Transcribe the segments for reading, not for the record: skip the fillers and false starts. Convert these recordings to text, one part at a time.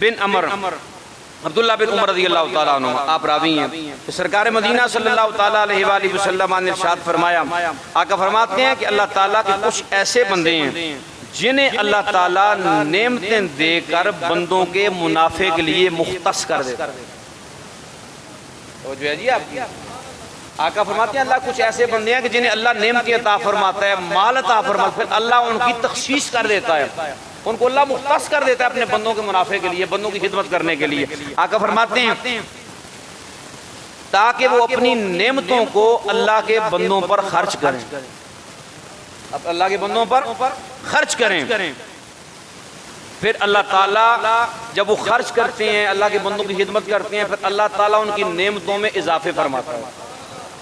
بن عمر عبداللہ بن عمر رضی اللہ تعالیٰ عنہ آپ راوی ہیں کہ سرکار مدینہ صلی اللہ تعالیٰ علیہ وآلہ وسلم نے ارشاد فرمایا، آقا فرماتے ہیں کہ اللہ تعالیٰ کے کچھ ایسے بندے ہیں جنہیں اللہ تعالیٰ نعمتیں دے کر بندوں کے منافع کے لیے مختص کر دیتا ہے۔ توجہ ہے جی آپ کی؟ آقا فرماتے ہیں اللہ کچھ ایسے بندے ہیں کہ جنہیں اللہ نعمتیں عطا فرماتا ہے، مال عطا فرماتا ہے، پھر اللہ ان کی تخصیص کر دیتا ہے، ان کو اللہ مختص کر دیتا ہے اپنے بندوں کے منافع کے لیے، بندوں کی خدمت کرنے کے لیے۔ آقا فرماتے ہیں تاکہ وہ اپنی نعمتوں کو اللہ کے بندوں پر خرچ کریں، اب اللہ کے بندوں پر خرچ کریں، پھر اللہ تعالیٰ جب وہ خرچ کرتے ہیں، اللہ کے بندوں کی خدمت کرتے ہیں، پھر اللہ تعالیٰ ان کی نعمتوں میں اضافے فرماتا ہے،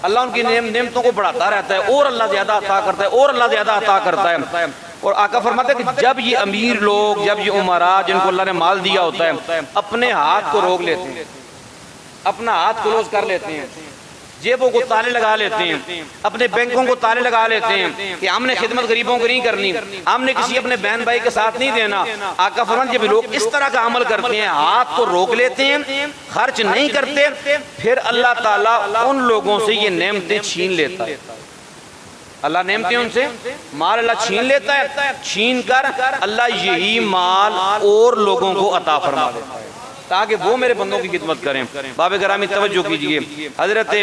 اللہ ان کی نعمتوں کو بڑھاتا رہتا ہے، اور اللہ زیادہ عطا کرتا ہے، اور اللہ زیادہ عطا کرتا ہے۔ اور آقا فرماتے ہیں کہ جب یہ امیر لوگ، جب یہ عمراء جن کو اللہ نے مال دیا ہوتا ہے، اپنے ہاتھ کو روک لیتے ہیں، اپنا ہاتھ کلوز کر لیتے ہیں، جیبوں کو تالے لگا لیتے ہیں، اپنے بینکوں کو تالے لگا لیتے ہیں کہ ہم نے خدمت غریبوں کو نہیں کرنی، ہم نے کسی اپنے بہن بھائی کے ساتھ نہیں دینا۔ آقا فرماتے ہیں جب لوگ اس طرح کا عمل کرتے ہیں، ہاتھ کو روک لیتے ہیں، خرچ نہیں کرتے، پھر اللہ تعالیٰ ان لوگوں سے یہ نعمتیں چھین لیتا ہے، اللہ نعمتیں ان سے مال اللہ چھین لیتا ہے، چھین کر اللہ یہی مال اور لوگوں کو عطا فرما دیتا ہے تاکہ وہ میرے بندوں کی خدمت کریں۔ باب گرامی توجہ کیجئے، حضرت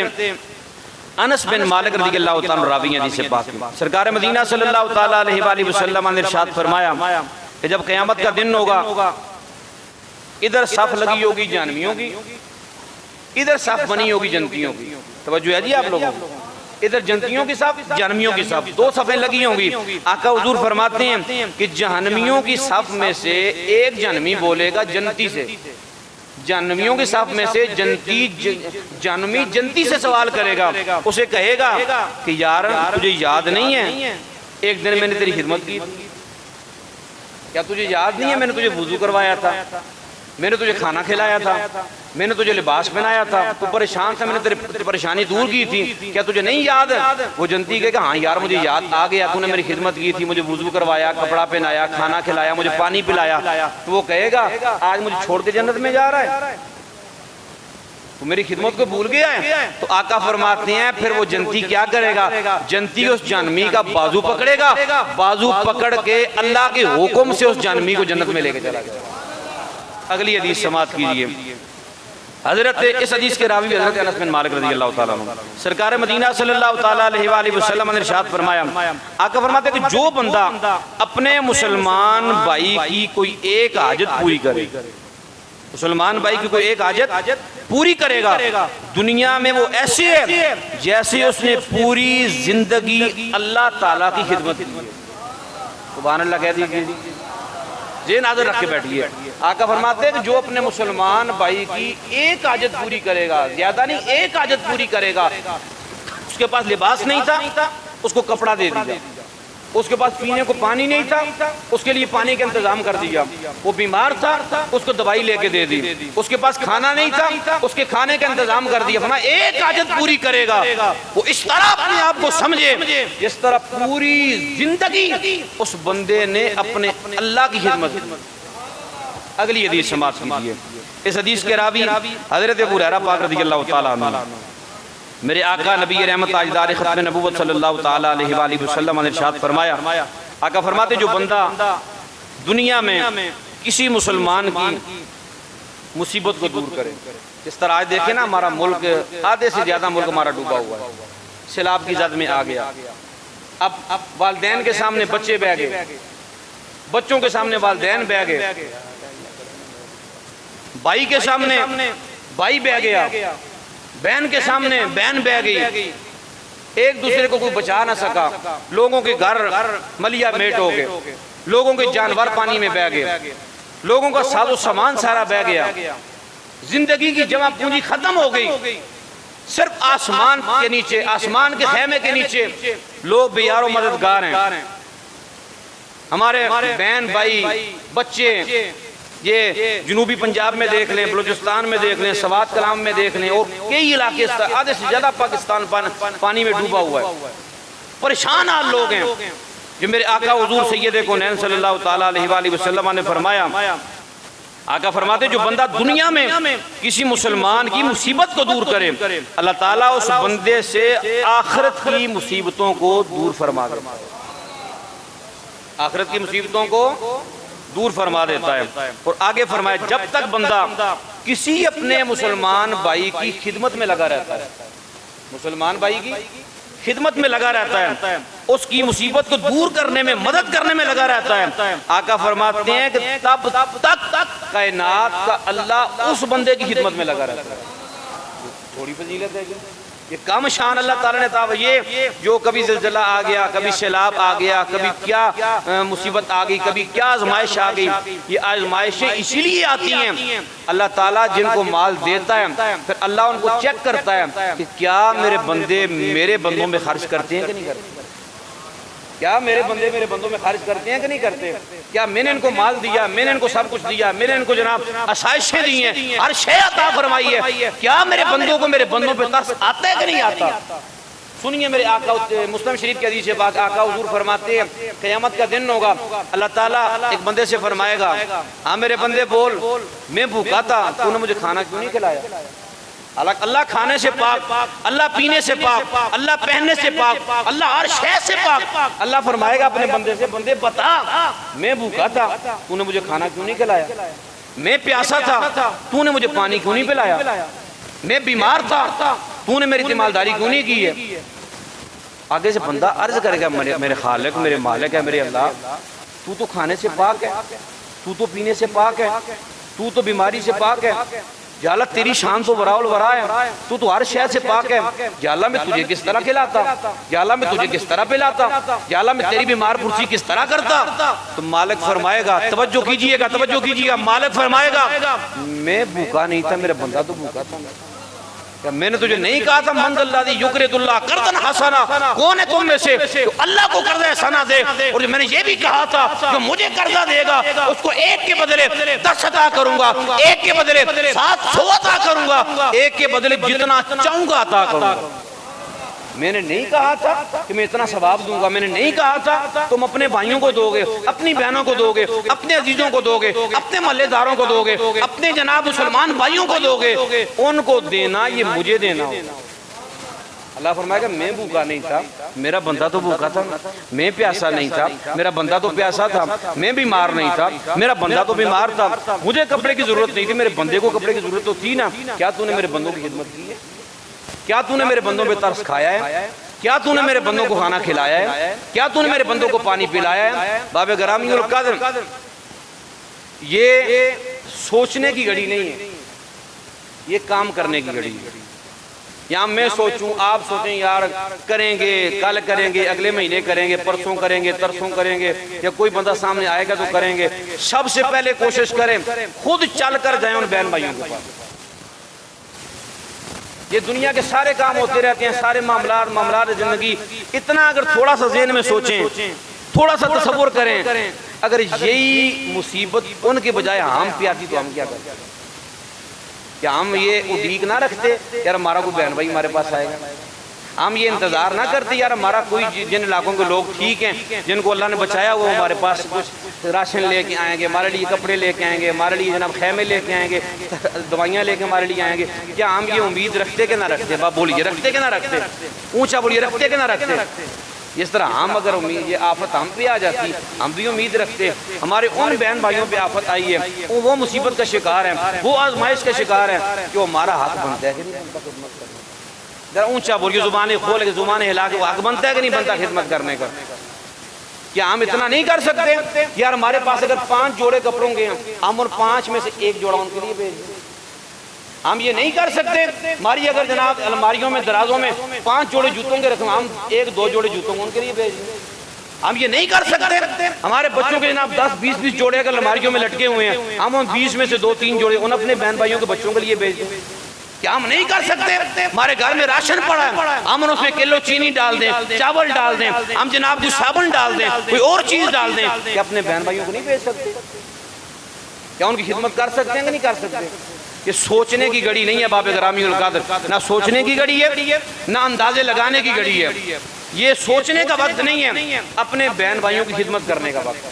انس بن مالک رضی اللہ تعالیٰ راوی ہیں جس سے بات کی، سرکار مدینہ صلی اللہ تعالیٰ علیہ وآلہ وسلم نے ارشاد فرمایا کہ جب قیامت کا دن ہوگا، ادھر صف لگی ہوگی جہنمیوں کی، ادھر صف بنی ہوگی جنتیوں کی۔ توجہ ہے جی آپ لوگوں کو؟ ادھر جنتیوں کی صف، جہنمیوں کی صف، دو صفیں لگی ہوں گی۔ آقا حضور فرماتے ہیں کہ جہنمیوں کی صف میں سے ایک جہنمی بولے گا جنتی سے، جہنمیوں کی صف میں سے جہنمی جنتی سے سوال کرے گا، اسے کہے گا کہ یار تجھے یاد نہیں ہے ایک دن میں نے تیری خدمت کی، کیا تجھے یاد نہیں ہے میں نے تجھے وضو کروایا تھا، میں نے تجھے کھانا کھلایا تھا، میں نے تجھے لباس پہنایا تھا، تو پریشان تھا، میں نے تیری پریشانی دور کی تھی، کیا تجھے نہیں یاد؟ وہ جنتی کہے کہ ہاں یار مجھے یاد آ گیا، تو نے میری خدمت کی تھی، مجھے وضو کروایا، کپڑا پہنایا، کھانا کھلایا، مجھے پانی پلایا۔ تو وہ کہے گا آج مجھے چھوڑ کے جنت میں جا رہا ہے، تو میری خدمت کو بھول گیا ہے؟ تو آقا فرماتے ہیں پھر وہ جنتی کیا کرے گا؟ جنتی اس جہنمی کا بازو پکڑے گا، بازو پکڑ کے اللہ کے حکم سے اس جہنمی کو جنت میں لے کے چلا گیا۔ اگلی حدیث سماعت کیجئے، حضرت اس حدیث کے راوی حضرت انس بن مالک رضی اللہ تعالیٰ عنہ، سرکار مدینہ صلی اللہ تعالیٰ علیہ وآلہ وسلم نے ارشاد فرمایا، آقا فرماتے ہیں کہ جو بندہ اپنے مسلمان بھائی کی کوئی ایک حاجت پوری کرے، مسلمان بھائی کی کوئی ایک حاجت پوری کرے گا، دنیا میں وہ ایسے ہے جیسے اس نے پوری زندگی اللہ تعالیٰ کی خدمت کی ہے۔ سبحان اللہ کہہ دیجیے، ذہن حاضر رکھ کے بیٹھیے۔ آقا فرماتے ہیں کہ جو اپنے مسلمان بھائی کی ایک حاجت پوری کرے گا، زیادہ نہیں، ایک حاجت پوری کرے گا، اس کے پاس لباس نہیں تھا اس کو کپڑا دے دیا، اس کے پاس پینے کو پانی نہیں تھا اس کے لیے پانی کا انتظام کر دیا، وہ بیمار تھا اس کو دوائی لے کے دے دی، اس کے پاس کھانا نہیں تھا اس کے کھانے کا انتظام کر دیا۔ فرمایا ایک حاجت پوری کرے گا، وہ اس طرح اپنے آپ کو سمجھے جس طرح پوری زندگی اس بندے نے اپنے اللہ کی خدمت کی۔ اگلی حدیث سماعت کیجیے، اس حدیث کے راوی حضرت ابو ہریرہ پاک رضی اللہ تعالیٰ عنہ، میرے آقا نبی رحمت تاجدار ختم نبوت صلی اللہ تعالیٰ علیہ وآلہ وسلم نے ارشاد فرمایا، آقا فرماتے جو بندہ دنیا میں کسی مسلمان کی مصیبت کو دور کرے، اس طرح آج دیکھیں نا ہمارا ملک، آدھے سے زیادہ ملک ہمارا ڈوبا ہوا ہے، سیلاب کی زد میں آ گیا، اب والدین کے سامنے بچے بہ گئے، بچوں کے سامنے والدین بہ گئے، بھائی کے سامنے بھائی بہ گیا، بہن کے سامنے بہن بہ گئی، ایک دوسرے کو کوئی بچا نہ سکا، لوگوں کے گھر ملیا میٹ ہو گئے، لوگوں کے جانور پانی میں بہ گئے، لوگوں کا ساز و سامان سارا بہ گیا، زندگی کی جمع پونجی ختم ہو گئی، صرف آسمان کے نیچے، آسمان کے خیمے کے نیچے لوگ بیار و مددگار ہیں، ہمارے بہن بھائی بچے، یہ جنوبی پنجاب میں دیکھ لیں، بلوچستان میں دیکھ لیں، سوات کلام میں دیکھ لیں، اور کئی علاقے آدھے سے زیادہ پاکستان پانی میں ڈوبا ہوا ہے، پریشان حال لوگ ہیں۔ جو میرے آقا حضور سید کونین صلی اللہ تعالیٰ علیہ وآلہ وسلم نے فرمایا آقا فرماتے جو بندہ دنیا میں کسی مسلمان کی مصیبت کو دور کرے اللہ تعالیٰ اس بندے سے آخرت کی مصیبتوں کو دور فرما دیتا ہے، آخرت کی مصیبتوں کو دور فرما دیتا ہے۔ اور آگے فرمایا جب تک بندہ کسی اپنے مسلمان بھائی کی خدمت میں لگا رہتا ہے، مسلمان بھائی کی خدمت میں لگا رہتا ہے، اس کی مصیبت کو دور کرنے میں مدد کرنے میں لگا رہتا ہے، آقا فرماتے ہیں کہ تب تک کائنات کا اللہ اس بندے کی خدمت میں لگا رہتا ہے۔ تھوڑی فضیلت ہے یہ کم شان اللہ تعالیٰ نے تھا، یہ جو کبھی زلزلہ آ گیا، کبھی سیلاب آ گیا، کبھی کیا مصیبت آ گئی، کبھی کیا آزمائش آ گئی، یہ آزمائشیں اسی لیے آتی ہیں اللہ تعالیٰ جن کو مال دیتا ہے پھر اللہ ان کو چیک کرتا ہے کہ کیا میرے بندے میرے بندوں میں خرچ کرتے ہیں کہ نہیں کرتے، کیا میرے بندے میرے بندوں میں خرچ کرتے ہیں کہ نہیں کرتے، کیا میں نے ان کو مال دیا، میں نے ان کو سب کچھ دیا، میں نے ان کو جناب آسائشیں دی ہیں، ہر شے عطا فرمائی ہے، کیا میرے بندوں کو میرے بندوں پہ ترس آتا ہے کہ نہیں آتا۔ سنیے میرے آقا مسلم شریف کی حدیث پاک آقا حضور فرماتے ہیں قیامت کا دن ہوگا اللہ تعالیٰ ایک بندے سے فرمائے گا ہاں میرے بندے بول میں بھوکا تھا تو نے مجھے کھانا کیوں نہیں کھلایا، اللہ کھانے سے پاک، اللہ پینے سے پاک، اللہ پہننے سے پاک، اللہ ہر شے سے پاک، اللہ فرمائے گا اپنے بندے سے بندے بتا میں بھوکا تھا تو نے مجھے کھانا کیوں نہیں کھلایا، میں پیاسا تھا تو نے مجھے پانی کیوں نہیں پلایا، میں بیمار تھا تو نے میری تیمارداری کیوں نہیں کی ہے۔ آگے سے بندہ عرض کرے گا میرے خالق میرے مالک ہے میرے اللہ تو کھانے سے پاک ہے، تو پینے سے پاک ہے، تو بیماری سے پاک ہے، یا اللہ تیری شان تو برا الورا ہے، تو ہر شے سے پاک ہے، یا اللہ میں تجھے کس طرح کھلاتا، یا اللہ میں تجھے کس طرح پلاتا، یا اللہ میں تیری بیمار پرسی کس طرح کرتا، تو مالک فرمائے گا توجہ کیجئے گا توجہ کیجئے گا، مالک فرمائے گا میں بھوکا نہیں تھا میرا بندہ تو بھوکا تھا، میں نے تجھے نہیں کہا تھا من اللہ دی یقرض اللہ قرضا حسنا، کون ہے تم میں سے جو اللہ کو قرض حسنا دے، اور میں نے یہ بھی کہا تھا جو مجھے قرضہ دے گا اس کو ایک کے بدلے 10 عطا کروں گا، ایک کے بدلے 700 عطا کروں گا، ایک کے بدلے جتنا چاہوں گا عطا کروں گا۔ میں نے نہیں کہا تھا کہ میں اتنا ثواب دوں گا، میں نے نہیں کہا تھا تم اپنے بھائیوں کو دو گے، اپنی بہنوں کو دو گے، اپنے عزیزوں کو دو گے، اپنے محلے داروں کو دو گے، اپنے جناب مسلمان بھائیوں کو دو گے، ان کو دینا یہ مجھے دینا ہو۔ اللہ فرمائے گا میں بھوکا نہیں تھا میرا بندہ تو بھوکا تھا، میں پیاسا نہیں تھا میرا بندہ تو پیاسا تھا، میں بیمار نہیں تھا میرا بندہ تو بیمار تھا، مجھے کپڑے کی ضرورت نہیں تھی میرے بندے کو کپڑے کی ضرورت تو تھی نا، کیا تو نے میرے بندوں کی خدمت کی ہے، کیا تو نے میرے بندوں پہ ترس کھایا ہے، کیا تو نے میرے بندوں کو کھانا کھلایا ہے، کیا تو نے میرے بندوں کو پانی پلایا ہے۔ باب گرامی القدر یہ سوچنے کی گھڑی نہیں ہے، یہ کام کرنے کی گھڑی ہے۔ یہاں میں سوچوں آپ سوچیں یار کریں گے کل کریں گے اگلے مہینے کریں گے پرسوں کریں گے ترسوں کریں گے، یا کوئی بندہ سامنے آئے گا تو کریں گے، سب سے پہلے کوشش کریں خود چل کر جائیں ان بہن بھائیوں کے پاس۔ یہ دنیا کے سارے کام ہوتے رہتے ہیں، سارے معاملات زندگی، اتنا اگر تھوڑا سا ذہن میں سوچیں تھوڑا سا تصور کریں اگر یہی مصیبت ان کے بجائے ہم پہ آتی تو ہم کیا کرتے، کیا ہم یہ اڈیک نہ رکھتے یار ہمارا کوئی بہن بھائی ہمارے پاس آئے گا، ہم یہ انتظار نہ کرتے یار ہمارا کوئی جن علاقوں کے لوگ ٹھیک ہیں جن کو اللہ نے بچایا وہ ہمارے پاس کچھ راشن لے کے آئیں گے، ہمارے لیے کپڑے لے کے آئیں گے، ہمارے لیے جناب خیمے لے کے آئیں گے، دوائیاں لے کے ہمارے لیے آئیں گے، کیا ہم یہ امید رکھتے کہ نہ رکھتے؟ باپ بولیے رکھتے کہ نہ رکھتے؟ اونچا بولیے رکھتے کہ نہ رکھتے؟ اس طرح ہم اگر امید یہ آفت ہم پہ آ جاتی ہم بھی امید رکھتے، ہمارے ان بہن بھائیوں پہ آفت آئی ہے وہ مصیبت کا شکار ہیں، وہ آزمائش کا شکار ہیں کہ وہ ہمارا حق بنتا ہے کہ نہیں بنتا خدمت کرنے کا؟ ذرا اونچا بولیے، زبانیں کھول کے زبانیں ہلا کے وہ حق بنتا ہے کہ نہیں بنتا خدمت کرنے کا؟ کیا ہم اتنا نہیں کر سکتے یار ہمارے پاس اگر 5 جوڑے کپڑوں کے ہیں ہم ان 5 میں سے 1 جوڑا ان کے لیے بھیج دیں؟ ہم یہ نہیں کر سکتے ہماری اگر جناب الماریوں میں درازوں میں 5 جوڑے جوتوں کے رکھیں ہم 1-2 جوڑے جوتوں ان کے لیے بھیج دیں؟ ہم یہ نہیں کر سکتے ہمارے بچوں کے جناب 10-20 جوڑے اگر الماریوں میں لٹکے ہوئے ہیں ہم ان 20 میں سے 2-3 جوڑے ان اپنے بہن بھائیوں کے بچوں کے لیے بھیج دیں؟ کیا ہم نہیں کر سکتے ہمارے گھر میں راشن پڑا ہے ہم اس میں کلو چینی ڈال دیں، چاول ڈال دیں، ہم جناب جو صابن ڈال دیں، کوئی اور چیز ڈال دیں، کیا اپنے بہن بھائیوں کو نہیں بھیج سکتے؟ کیا ان کی خدمت کر سکتے ہیں کہ نہیں کر سکتے؟ یہ سوچنے کی گھڑی نہیں ہے باب گرامی القدر، نہ سوچنے کی گھڑی ہے نہ اندازے لگانے کی گھڑی ہے، یہ سوچنے کا وقت نہیں ہے، اپنے بہن بھائیوں کی خدمت کرنے کا وقت ہے۔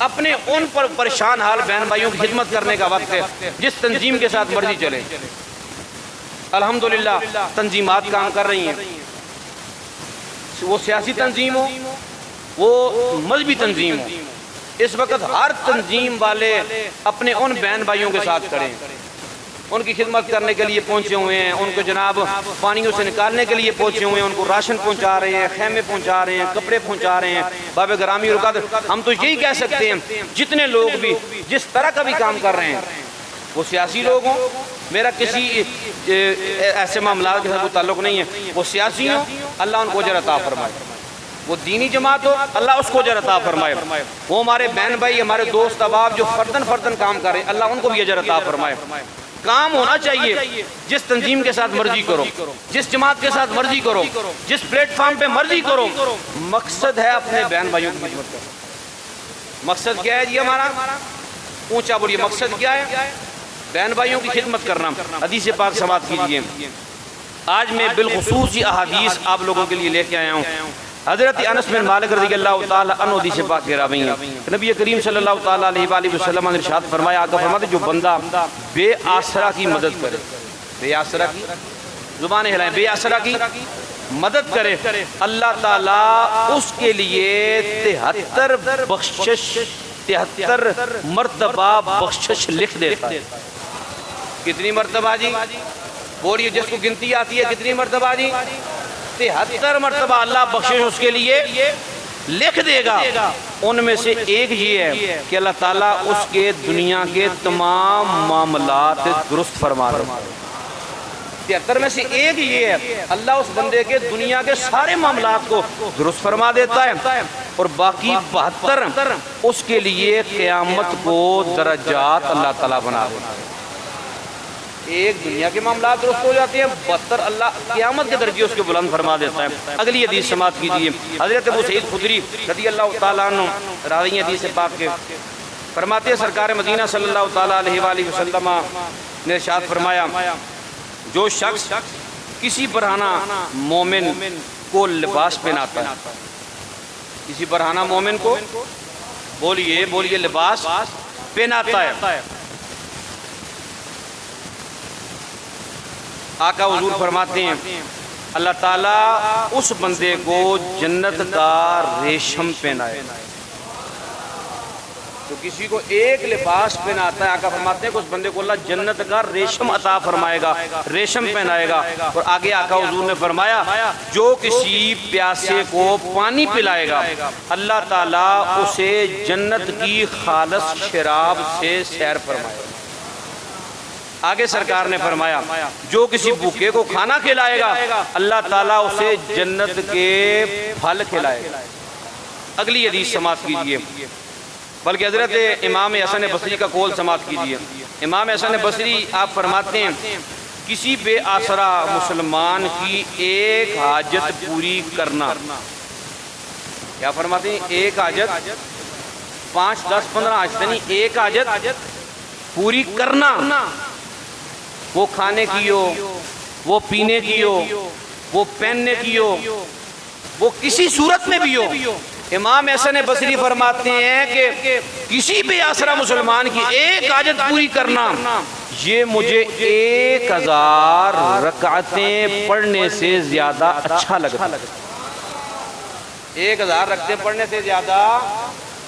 اپنے ان پر پریشان حال بہن بھائیوں کی خدمت کرنے کا وقت ہے. جس تنظیم کے ساتھ مرضی چلے. الحمدللہ تنظیمات کام کر رہی ہیں, وہ سیاسی تنظیم ہو, وہ مذہبی تنظیم ہو. اس وقت ہر تنظیم والے اپنے ان بہن بھائیوں کے ساتھ کھڑے ہیں, ان کی خدمت کرنے کے لیے پہنچے ہوئے ہیں, ان کو جناب پانیوں سے نکالنے کے لیے پہنچے ہوئے ہیں, ان کو راشن پہنچا رہے ہیں, خیمے پہنچا رہے ہیں, کپڑے پہنچا رہے ہیں. باب گرامی اور قدر, ہم تو یہی کہہ سکتے ہیں جتنے لوگ بھی جس طرح کا بھی کام کر رہے ہیں, وہ سیاسی لوگ ہوں, میرا کسی ایسے معاملات کے ساتھ کوئی تعلق نہیں ہے, وہ سیاسی ہوں, اللہ ان کو اجر عطا فرمائے. وہ دینی جماعت ہو, اللہ اس کو اجر عطا فرمائے. وہ ہمارے بہن بھائی, ہمارے دوست احباب جو فردن کام کر رہے ہیں, اللہ ان کو بھی اجر عطا فرمائے. کام ہونا چاہیے, جس تنظیم کے ساتھ مرضی کرو, جس جماعت کے ساتھ مرضی کرو, جس پلیٹ فارم پہ مرضی کرو, مقصد ہے اپنے بہن بھائیوں کی خدمت کرنا. مقصد کیا ہے جی ہمارا؟ اونچا بولیے, مقصد کیا ہے؟ بہن بھائیوں کی خدمت کرنا. حدیث پاک سماعت کیجئے. آج میں بالخصوص یہ احادیث آپ لوگوں کے لیے لے کے آیا ہوں. حضرت انس بن مالک رضی اللہ تعالی عنہ حدیث پاک کے راوی ہیں. نبی کریم صلی اللہ تعالی علیہ وآلہ وسلم نے ارشاد فرمایا, آقا فرماتے جو بندہ بے آسرا کی مدد کرے, بے آسرا کی, زبان ہلائیں, بے آسرا کی مدد کرے, اللہ تعالیٰ اس کے لیے 73 مرتبہ بخشش لکھ دیتا ہے. کتنی مرتبہ جی؟ بولیے, جس کو گنتی آتی ہے کتنی مرتبہ جی؟ 73 مرتبہ اللہ بخشش اس کے لیے لکھ دے گا. ان میں سے ایک یہ ہے کہ اللہ تعالیٰ اس کے دنیا کے تمام معاملات درست فرما دے. 73 میں سے ایک یہ ہے, اللہ اس بندے کے دنیا کے سارے معاملات کو درست فرما دیتا ہے, اور باقی 72 اس کے لیے قیامت کو درجات اللہ تعالیٰ بنا دیتا ہے. ایک دنیا کے معاملات درست ہو جاتے ہیں, 72 اللہ قیامت کے درجے اس کے بلند فرما دیتا ہے. اگلی حدیث سماعت کیجیے. حضرت ابو سعید خدری رضی اللہ تعالیٰ عنہ راوی حدیث پاک کے فرماتے ہیں, سرکار مدینہ صلی اللہ تعالیٰ علیہ وآلہ وسلم نے ارشاد فرمایا, جو شخص کسی برہنہ مومن کو لباس پہناتا ہے, کسی برہنہ مومن کو بولیے لباس پہناتا ہے, آقا حضور فرماتے ہیں اللہ تعالیٰ اس بندے کو جنت کا ریشم پہنائے. تو کسی کو ایک لباس پہناتا ہے, آقا فرماتے ہیں کہ اس بندے کو اللہ جنت کا ریشم عطا فرمائے گا, ریشم پہنائے گا. اور آگے آقا حضور نے فرمایا, جو کسی پیاسے کو پانی پلائے گا, اللہ تعالیٰ اسے جنت کی خالص شراب سے سیر فرمائے گا. آگے سرکار نے فرمایا, جو کسی بھوکے کو کھانا کھلائے گا, اللہ تعالیٰ اسے جنت کے پھل کھلائے گا. اگلی حدیث سماعت کیجیے. بلکہ حضرت امام حسن بصری کا قول سماعت کیجیے. امام حسن بصری آپ فرماتے ہیں, کسی بے آسرا مسلمان کی ایک حاجت پوری کرنا, کیا فرماتے ہیں؟ ایک حاجت, 5 10 15 حاجت نہیں, ایک حاجت پوری کرنا. وہ کھانے کی ہو, وہ پینے کی ہو, وہ پہننے کی ہو, وہ کسی صورت میں بھی ہو. امام حسن بصری فرماتے ہیں کہ کسی بھی آسرا مسلمان کی ایک حاجت پوری کرنا, یہ مجھے 1000 رکعتیں پڑھنے سے زیادہ اچھا لگتا ہے. 1000 رکعتیں پڑھنے سے زیادہ,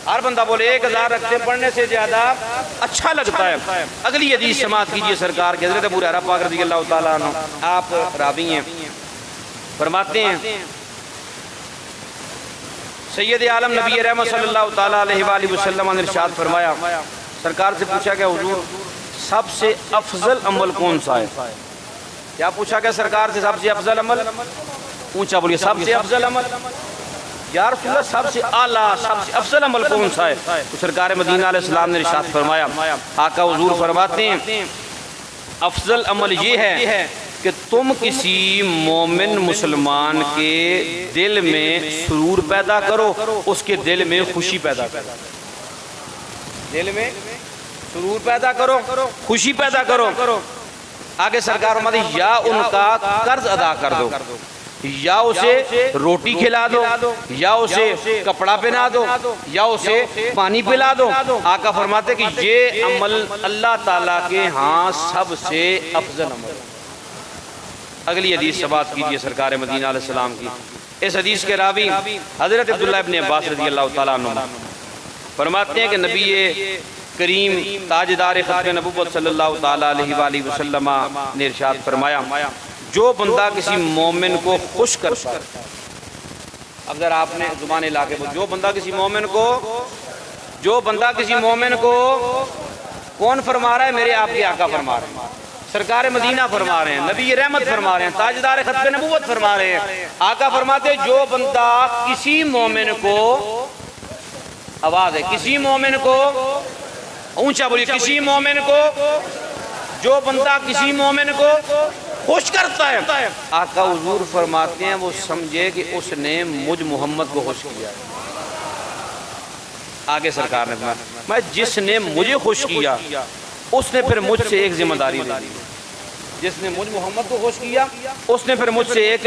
ہر بندہ بولے 1000 رکعتیں پڑھنے سے زیادہ اچھا لگتا ہے. اگلی حدیث سماعت کیجیے. سرکار کے حضرت ابو ہریرہ پاک رضی اللہ تعالیٰ عنہ آپ راوی ہیں, فرماتے ہیں سید عالم نبی رحمت صلی اللہ تعالیٰ علیہ وآلہ وسلم نے ارشاد فرمایا, سرکار سے پوچھا کہ حضور سب سے افضل عمل کون سا ہے؟ کیا پوچھا کہ سرکار سے سب سے افضل عمل؟ اونچا بولیے, سب سے افضل عمل. یا رسول اللہ سب سے اعلیٰ سب سے افضل عمل کون سا ہے؟ تو سرکار مدینہ علیہ السلام نے ارشاد فرمایا, آقا حضور فرماتے ہیں افضل عمل یہ ہے کہ تم کسی مومن مسلمان کے دل میں سرور پیدا کرو, اس کے دل میں خوشی پیدا کرو. دل میں سرور پیدا کرو, خوشی پیدا کرو. آگے سرکار فرماتے ہیں یا ان کا قرض ادا کر دو, یا اسے روٹی کھلا دو، یا اسے کپڑا پہنا دو، یا اسے پانی پلا دو۔ آقا فرماتے کہ یہ عمل اللہ تعالیٰ کے ہاں سب سے افضل عمل ہے۔ اگلی حدیث سے بات کیجئے سرکار مدینہ علیہ السلام کی۔ اس حدیث کے راوی حضرت عبداللہ ابن عباس رضی اللہ تعالیٰ عنہ فرماتے ہیں کہ نبی کریم تاجدار ختم نبوت صلی اللہ تعالیٰ علیہ وآلہ وسلم نے ارشاد فرمایا، جو بندہ کسی مومن کو خوش کرتا ہے، اب ذرا آپ نے زبان علاقے کو، جو بندہ کسی مومن کو کون فرما رہا ہے؟ میرے آپ کے آقا فرما رہے ہیں، سرکار مدینہ فرما رہے ہیں، نبی رحمت فرما رہے ہیں، تاجدار ختم نبوت فرما رہے ہیں۔ آقا فرماتے ہیں جو بندہ کسی مومن کو، آواز ہے، کسی مومن کو، اونچا بولیے، کسی مومن کو، جو بندہ کسی مومن کو خوش کرتا ہے، آقا حضور فرماتے ہیں وہ سمجھے کہ اس نے مجھ محمد کو خوش کیا ہے۔ آگے سرکار نے فرمایا، جس نے مجھے خوش کیا اس نے پھر مجھ سے ایک ذمہ داری لے لی، جس نے مجھ محمد کو خوش کیا اس نے پھر مجھ سے ایک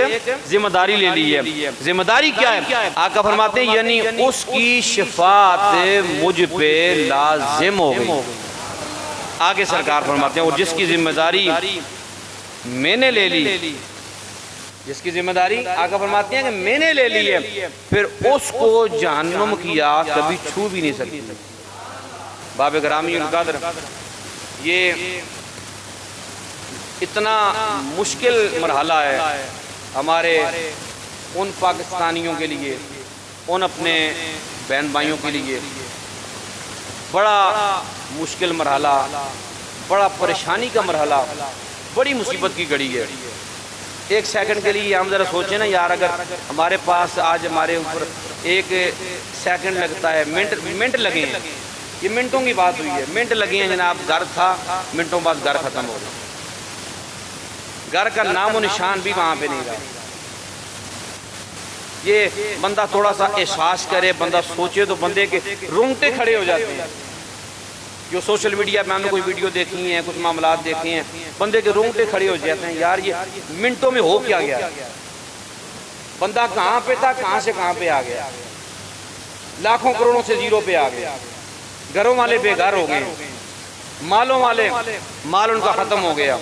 ذمہ داری لے لی ہے۔ ذمہ داری کیا ہے؟ آقا فرماتے ہیں یعنی اس کی شفاعت مجھ پہ لازم ہو گئی۔ آگے سرکار فرماتے ہیں اور جس کی ذمہ داری میں نے لے لی، جس کی ذمہ داری آقا فرماتے ہیں کہ میں نے لے لی ہے، پھر اس کو جہنم کی آگ کبھی چھو بھی نہیں سکتی۔ باب گرامی القدر، یہ اتنا مشکل مرحلہ ہے ہمارے ان پاکستانیوں کے لیے، ان اپنے بہن بھائیوں کے لیے، بڑا مشکل مرحلہ، بڑا پریشانی کا مرحلہ، بڑی مصیبت کی گھڑی ہے۔ ایک سیکنڈ کے لیے ہم ذرا سوچیں نا یار، اگر ہمارے پاس آج ہمارے اوپر ایک سیکنڈ لگتا ہے، منٹ لگے ہیں، یہ منٹوں کی بات ہوئی ہے، منٹ لگے ہیں جناب، گھر تھا، منٹوں بعد گھر ختم ہو گیا، گھر کا نام و نشان بھی وہاں پہ نہیں رہا۔ یہ بندہ تھوڑا سا احساس کرے، بندہ سوچے تو بندے کے رونگٹے کھڑے ہو جاتے ہیں۔ جو سوشل میڈیا پہ ہم نے کوئی ویڈیو دیکھی ہیں، کچھ معاملات دیکھے ہیں، بندے کے رونگٹے کھڑے ہو جاتے ہیں، یار یہ منٹوں میں ہو کیا گیا، بندہ کہاں پہ تھا، کہاں سے کہاں پہ آ گیا، لاکھوں کروڑوں سے زیرو پہ آ گیا، گھروں والے بے گھر ہو گئے، مالوں والے مال ان کا ختم ہو گیا۔